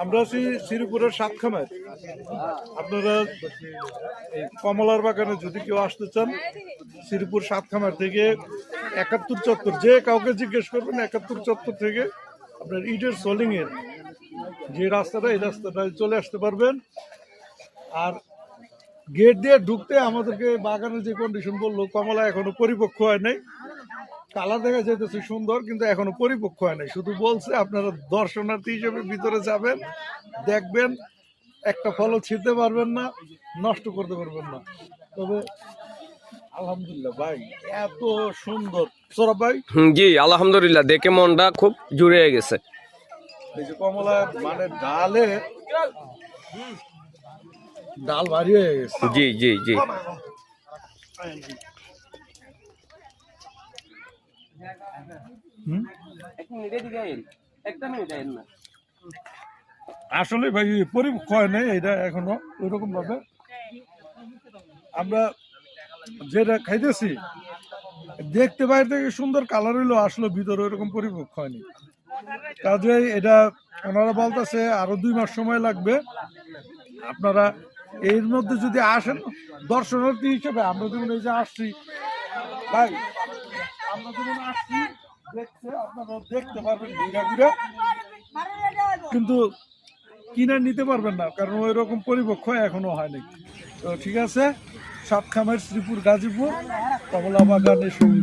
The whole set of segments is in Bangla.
আমরা আছি শ্রীপুরের সাতখামায়। আপনারা কমলার বাগানে যদি কেউ আসতে চান, শ্রীপুর সাতখামার থেকে 71 চত্বর, যে কাউকে জিজ্ঞেস করবেন 71 চত্বর থেকে আপনার ইটের সোলিং এর যে রাস্তাটা, এই রাস্তাটায় চলে আসতে পারবেন। আর গেট দিয়ে ঢুকতে আমাদেরকে বাগানের যে কন্ডিশন বললো, কমলা এখনো পরিপক্ক হয় নাই, কালার দেখা যাইতেছে সুন্দর, কিন্তু এখনো পরিপক্ক হয় নাই। শুধু বলছে আপনারা দর্শনার্থী হিসেবে ভিতরে যাবেন, দেখবেন, একটা ফলও ছিঁড়তে পারবেন না, নষ্ট করতে পারবেন না। তবে আলহামদুলিল্লাহ ভাই, এত সুন্দর। সৌরভ ভাই? জি আলহামদুলিল্লাহ, দেখে মনটা খুব জুড়ে গেছে। এই যে কমলা মানে ডাল ভারী হয়ে গেছে। জি জি জি। আসলে ভাই পরিপক্ক হয় নাই এটা এখনো ওইরকম ভাবে। আমরা যেটা খাইতেছি দেখতে বাইরে থেকে সুন্দর কালার হইলো, আসলে ভিতরে ওইরকম পরিপক্ক হয়নি। কাজেই এটা ওনারা বলতেছে আরো 2 মাস সময় লাগবে। আপনারা এর মধ্যে যদি আসেন দর্শনার্থী হিসেবে, আমরা যেমন এই যে আসছি ভাই, আমরা যেমন আসছি দেখতে, আপনারা দেখতে পারবেন ঘুরে ঘুরে, কিন্তু কিনে নিতে পারবেন না, কারণ ওই রকম পরিপক্ক এখনো হয়নি। তো ঠিক আছে, সাতখামার শ্রীপুর গাজীপুর কমলা বাগানের সঙ্গে।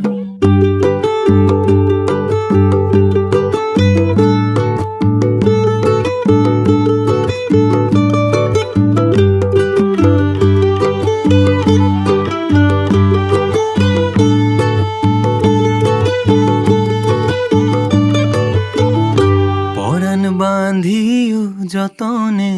পরাণ বাঁধিও যতনে